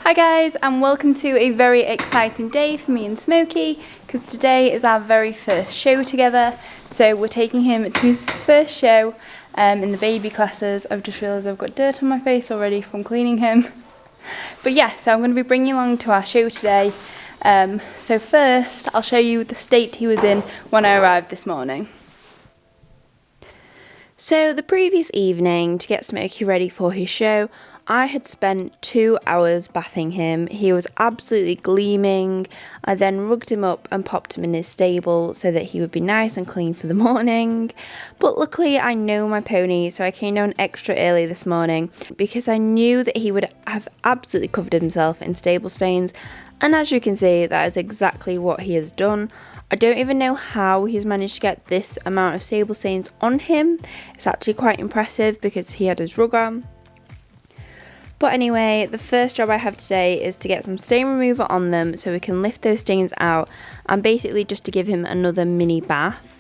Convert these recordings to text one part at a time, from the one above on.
Hi guys, and welcome to a very exciting day for me and Smokey, because today is our very first show together. So we're taking him to his first show in the baby classes. I've just realised I've got dirt on my face already from cleaning him. But yeah, so I'm going to be bringing you along to our show today. So first, I'll show you the state he was in when I arrived this morning. So the previous evening, to get Smokey ready for his show, I had spent 2 hours bathing him. He was absolutely gleaming. I then rugged him up and popped him in his stable so that he would be nice and clean for the morning. But luckily I know my pony, so I came down extra early this morning because I knew that he would have absolutely covered himself in stable stains. And as you can see, that is exactly what he has done. I don't even know how he's managed to get this amount of stable stains on him. It's actually quite impressive because he had his rug on. But anyway, the first job I have today is to get some stain remover on them so we can lift those stains out, and basically just to give him another mini bath.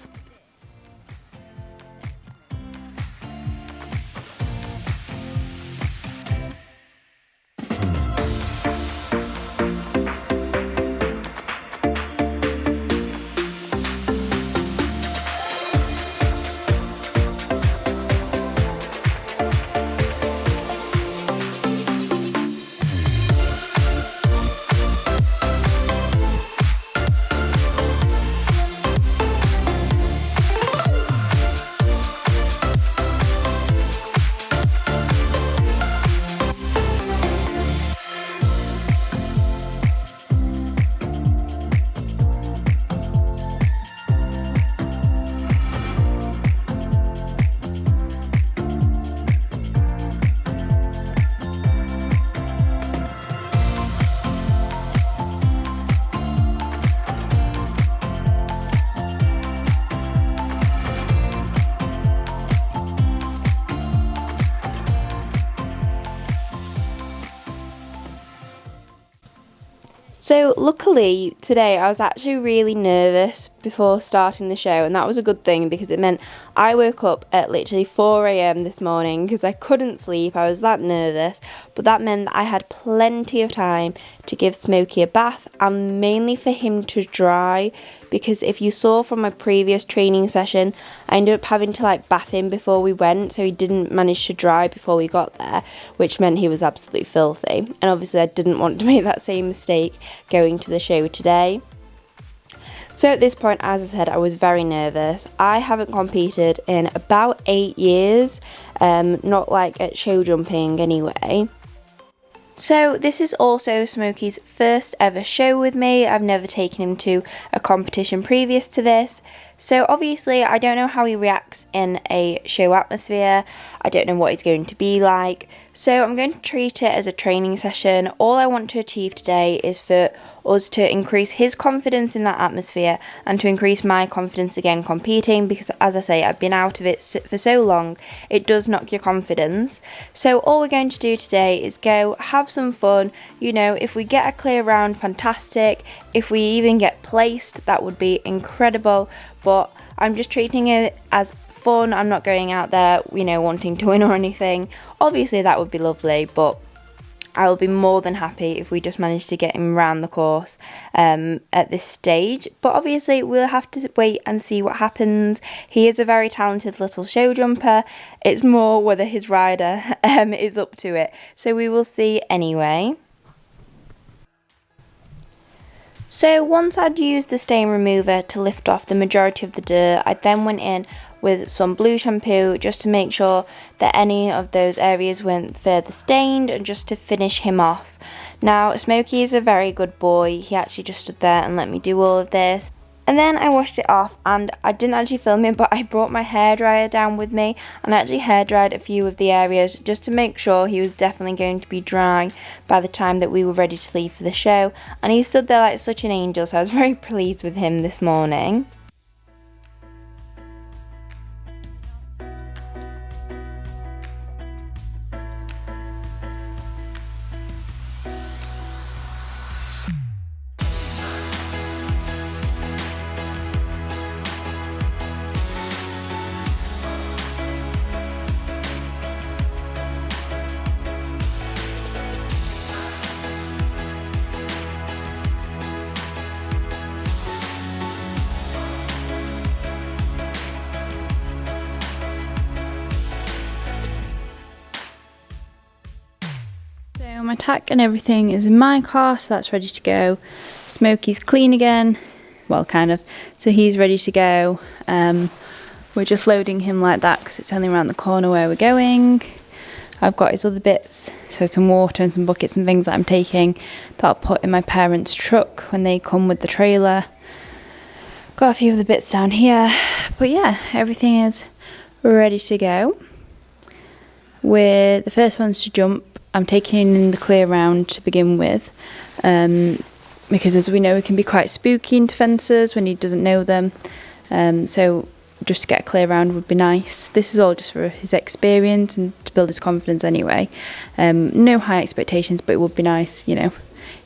So luckily today I was actually really nervous before starting the show, and that was a good thing because it meant I woke up at literally 4 AM this morning because I couldn't sleep. I was that nervous, but that meant that I had plenty of time to give Smokey a bath and mainly for him to dry, because if you saw from my previous training session, I ended up having to bath him before we went, so he didn't manage to dry before we got there, which meant he was absolutely filthy. And obviously I didn't want to make that same mistake going to the show today. So at this point, as I said, I was very nervous. I haven't competed in about 8 years, not like at show jumping anyway. So this is also Smokey's first ever show with me. I've never taken him to a competition previous to this. So obviously I don't know how he reacts in a show atmosphere. I don't know what he's going to be like. So I'm going to treat it as a training session. All I want to achieve today is for us to increase his confidence in that atmosphere and to increase my confidence again competing, because as I say, I've been out of it for so long, it does knock your confidence. So all we're going to do today is go have some fun. You know, if we get a clear round, fantastic. If we even get placed, that would be incredible. But I'm just treating it as fun. I'm not going out there, you know, wanting to win or anything. Obviously that would be lovely, but I will be more than happy if we just manage to get him around the course at this stage. But obviously we'll have to wait and see what happens. He is a very talented little show jumper. It's more whether his rider is up to it. So we will see anyway. So once I'd used the stain remover to lift off the majority of the dirt, I then went in with some blue shampoo just to make sure that any of those areas weren't further stained and just to finish him off. Now Smokey is a very good boy. He actually just stood there and let me do all of this. And then I washed it off, and I didn't actually film it, but I brought my hairdryer down with me and I actually hairdried a few of the areas just to make sure he was definitely going to be dry by the time that we were ready to leave for the show. And he stood there like such an angel, so I was very pleased with him this morning. my tack and everything is in my car, so that's ready to go. Smokey's clean again, well, kind of, so he's ready to go. We're just loading him like that because it's only around the corner where we're going. I've got his other bits, so some water and some buckets and things that I'm taking that I'll put in my parents' truck when they come with the trailer. Got a few of the bits down here, but yeah, everything is ready to go. We're the first ones to jump. I'm taking in the clear round to begin with, because as we know, it can be quite spooky into fences when he doesn't know them. So just to get a clear round would be nice. This is all just for his experience and to build his confidence anyway. No high expectations, but it would be nice, you know,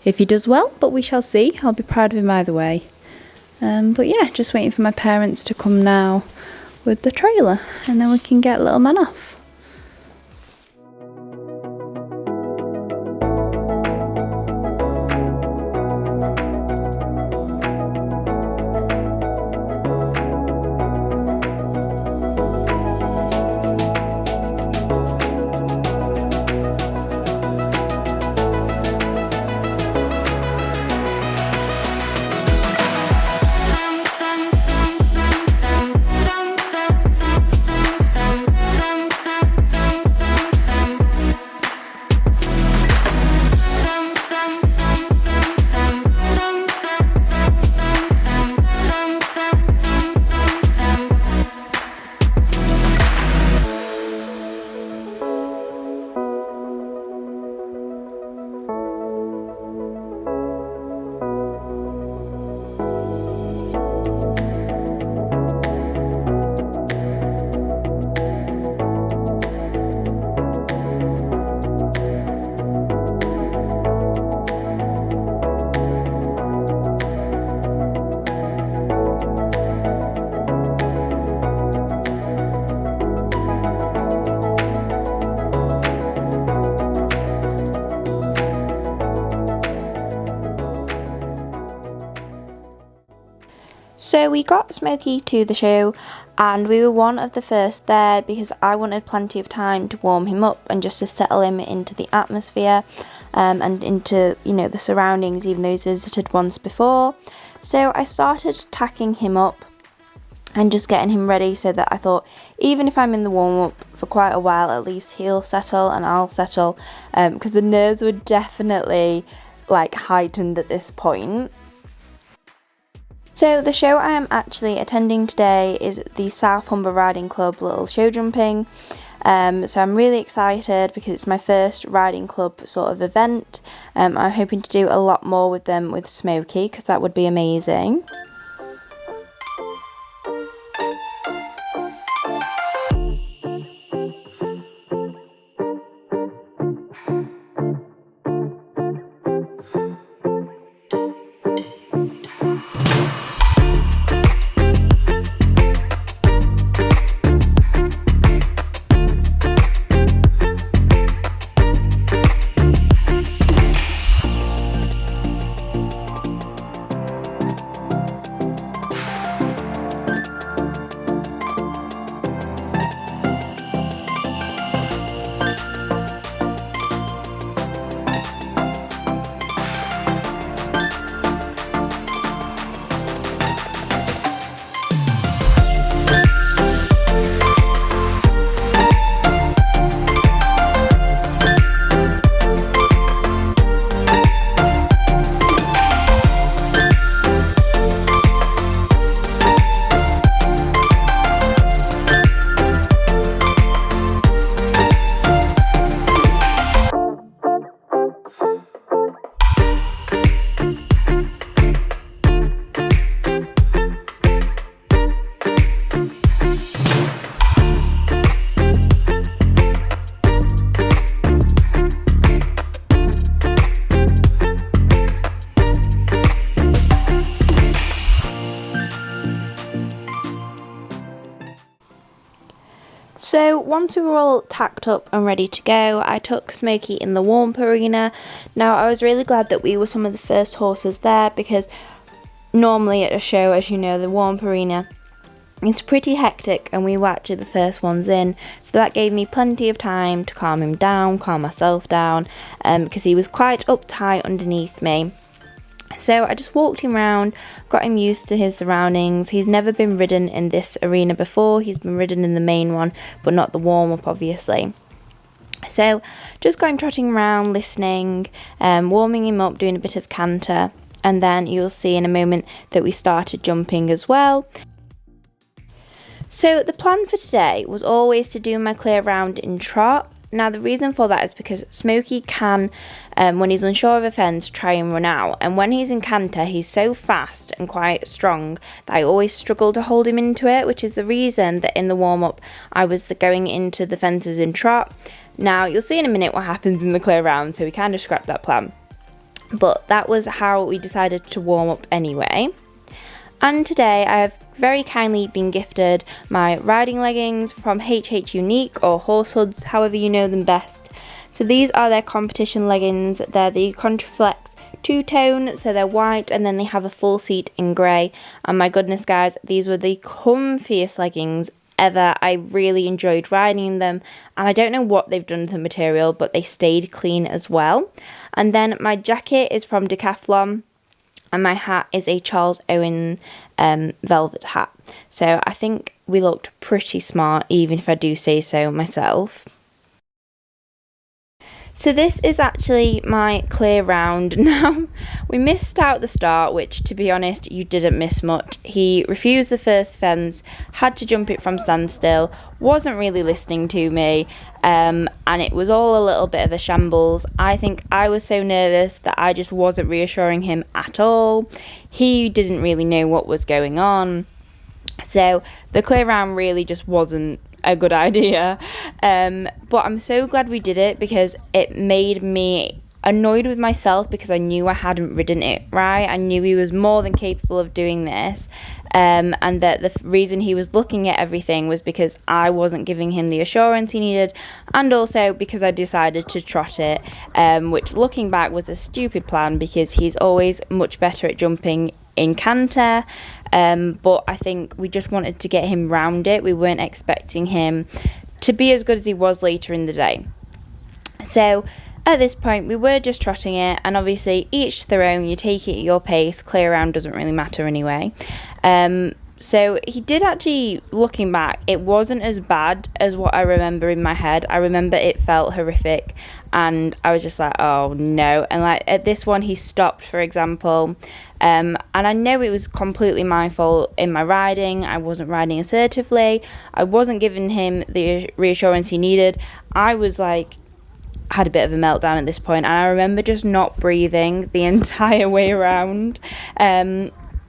if he does well, but we shall see. I'll be proud of him either way. But yeah, just waiting for my parents to come now with the trailer, and then we can get little man off. So we got Smokey to the show, and we were one of the first there because I wanted plenty of time to warm him up and just to settle him into the atmosphere and into, you know, the surroundings, even though he's visited once before. So I started tacking him up and just getting him ready, so that I thought even if I'm in the warm-up for quite a while, at least he'll settle and I'll settle, because the nerves were definitely like heightened at this point. So the show I am actually attending today is the South Humber Riding Club little show jumping. So I'm really excited because it's my first riding club sort of event. I'm hoping to do a lot more with them with Smokey, because that would be amazing. So once we were all tacked up and ready to go, I took Smokey in the Warmup arena. Now I was really glad that we were some of the first horses there, because normally at a show, as you know, the Warmup arena It's pretty hectic, and we were actually the first ones in, so that gave me plenty of time to calm him down, calm myself down, because he was quite uptight underneath me. So I just walked him around, got him used to his surroundings. He's never been ridden in this arena before. He's been ridden in the main one, but not the warm-up, obviously. So just going trotting around, listening, warming him up, doing a bit of canter, and then you'll see in a moment that we started jumping as well. So the plan for today was always to do my clear round in trot. Now the reason for that is because Smokey can, when he's unsure of a fence, try and run out. And when he's in canter, he's so fast and quite strong that I always struggle to hold him into it, which is the reason that in the warm-up I was going into the fences in trot. Now you'll see in a minute what happens in the clear round, so we kind of scrapped that plan. But that was how we decided to warm up anyway. And today I have very kindly been gifted my riding leggings from HH Unique, or Horse Hoods, however you know them best. So these are their competition leggings. They're the Contraflex two-tone, so they're white and then they have a full seat in grey. And my goodness guys, these were the comfiest leggings ever. I really enjoyed riding in them, and I don't know what they've done to the material, but they stayed clean as well. And then my jacket is from Decathlon, and my hat is a Charles Owen velvet hat. So I think we looked pretty smart, even if I do say so myself. So this is actually my clear round. Now, we missed out the start, which, to be honest, you didn't miss much. He refused the first fence, had to jump it from standstill, wasn't really listening to me, and it was all a little bit of a shambles. I think I was so nervous that I just wasn't reassuring him at all. He didn't really know what was going on. So the clear round really just wasn't a good idea, but I'm so glad we did it, because it made me annoyed with myself, because I knew I hadn't ridden it right. I knew he was more than capable of doing this, and that the reason he was looking at everything was because I wasn't giving him the assurance he needed, and also because I decided to trot it, which looking back was a stupid plan, because he's always much better at jumping in canter, but I think we just wanted to get him round it. We weren't expecting him to be as good as he was later in the day. So at this point we were just trotting it, and obviously each to their own, you take it at your pace. Clear round doesn't really matter anyway. So he did actually, looking back, it wasn't as bad as what I remember in my head. I remember it felt horrific, and I was just like, oh no. And like at this one he stopped, for example, and I know it was completely my fault in my riding. I wasn't riding assertively, I wasn't giving him the reassurance he needed. I was like, had a bit of a meltdown at this point, and I remember just not breathing the entire way around.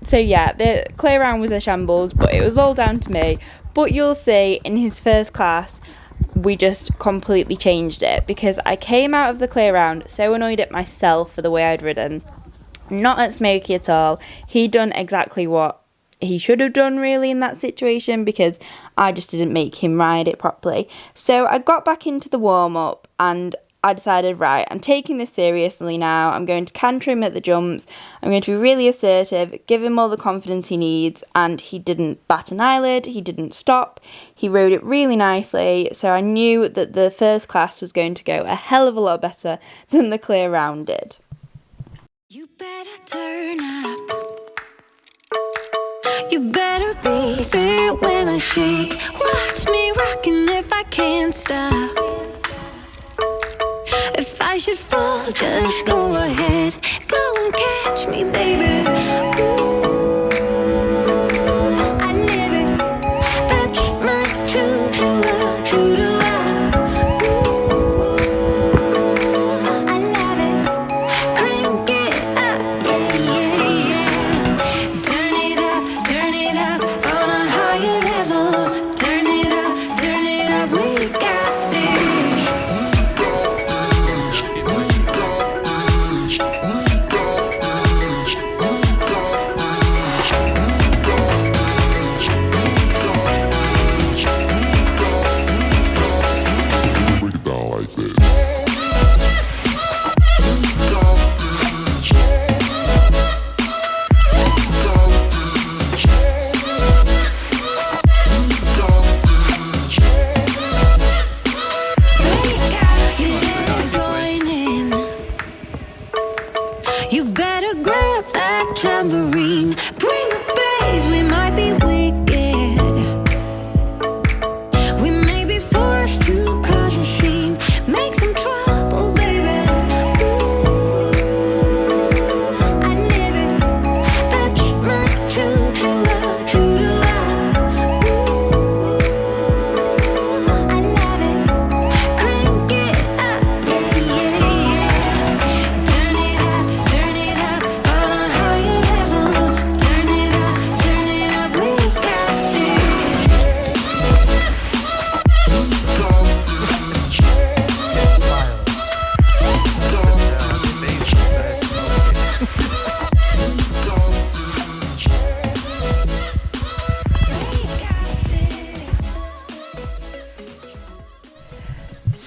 So yeah, the clear round was a shambles, but it was all down to me. But you'll see in his first class, we just completely changed it, because I came out of the clear round so annoyed at myself for the way I'd ridden. Not at Smokey at all. He'd done exactly what he should have done really in that situation, because I just didn't make him ride it properly. So I got back into the warm-up, and I decided, right, I'm taking this seriously now. I'm going to canter him at the jumps. I'm going to be really assertive, give him all the confidence he needs. And he didn't bat an eyelid. He didn't stop. He rode it really nicely. So I knew that the first class was going to go a hell of a lot better than the clear round did. You better turn up. You better be there when I shake. Watch me rockin' if I can't stop. If I should fall, just go ahead. Go and catch me, baby. Ooh, I live it. That's my choo-choo, choo-choo. Ooh, I love it. Crank it up, yeah, yeah. Turn it up on a higher level. Turn it up, we got this.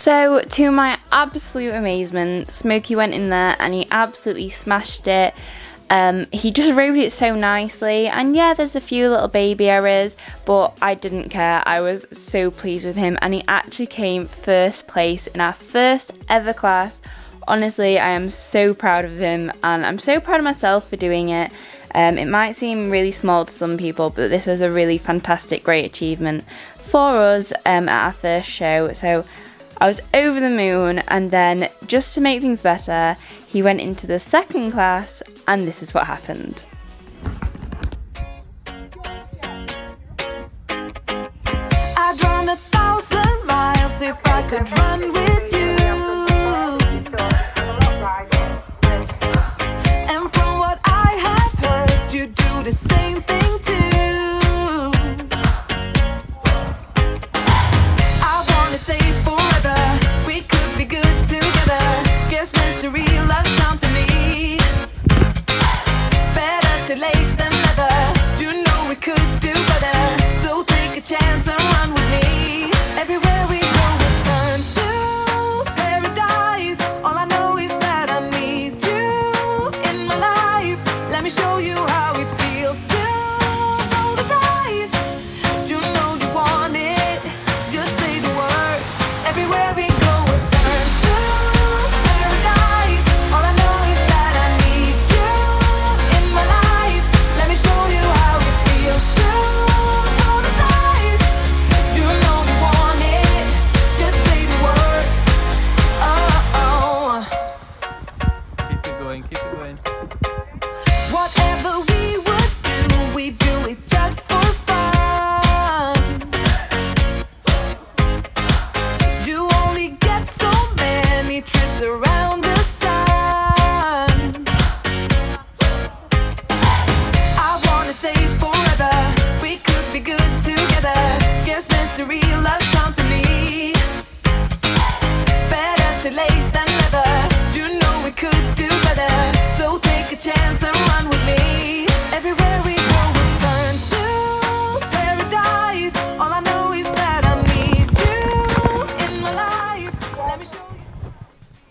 So, to my absolute amazement, Smokey went in there and he absolutely smashed it. He just rode it so nicely, and yeah, there's a few little baby errors, but I didn't care. I was so pleased with him, and he actually came first place in our first ever class. Honestly, I am so proud of him, and I'm so proud of myself for doing it. It might seem really small to some people, but this was a really fantastic, great achievement for us at our first show. So I was over the moon, and then just to make things better, he went into the second class, and this is what happened. I'd run 1,000 miles if I could run with you. And from what I have heard, you do the same thing too. I wanna say forever, we could be good together. Guess misery loves company. Better too late than never. You know we could do better. So take a chance and run with me. Everywhere we go, we turn to paradise. All I know is that I need you in my life. Let me show you how it feels to roll the dice. You know you want it. Just say the word. Everywhere we go, we turn to paradise. All I know is that I need you in my life. Let me show you how it feels to roll the dice. You know you want it. Just say the word. Oh. Keep it going, keep it going. Whatever we do it just for fun. You only get so many trips around the sun. I wanna say forever, we could be good together. Guess misery loves company. Better too late than never. You know we could do better. So take a chance and run with me. Everywhere we go, we turn to paradise. All I know is that I need you in my life. Let me show you.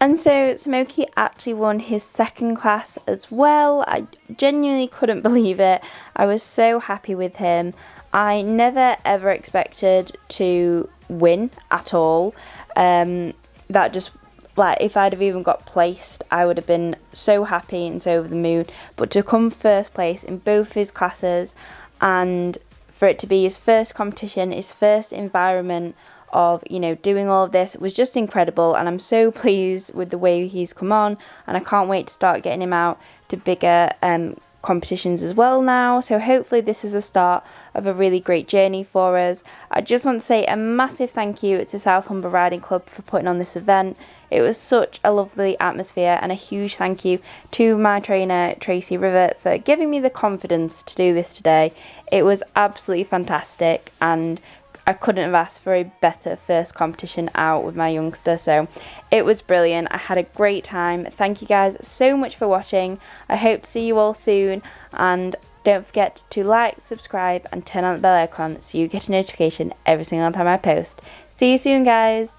And so Smokey actually won his second class as well. I genuinely couldn't believe it. I was so happy with him. I never ever expected to win at all. That just, like, if I'd have even got placed, I would have been so happy and so over the moon. But to come first place in both of his classes, and for it to be his first competition, his first environment of, you know, doing all of this, was just incredible. And I'm so pleased with the way he's come on, and I can't wait to start getting him out to bigger competitions as well now. So hopefully this is the start of a really great journey for us. I just want to say a massive thank you to South Humber Riding Club for putting on this event. It was such a lovely atmosphere, and a huge thank you to my trainer Tracy River for giving me the confidence to do this today. It was absolutely fantastic, and I couldn't have asked for a better first competition out with my youngster, so it was brilliant. I had a great time. Thank you guys so much for watching. I hope to see you all soon, and don't forget to like, subscribe and turn on the bell icon so you get a notification every single time I post. See you soon, guys.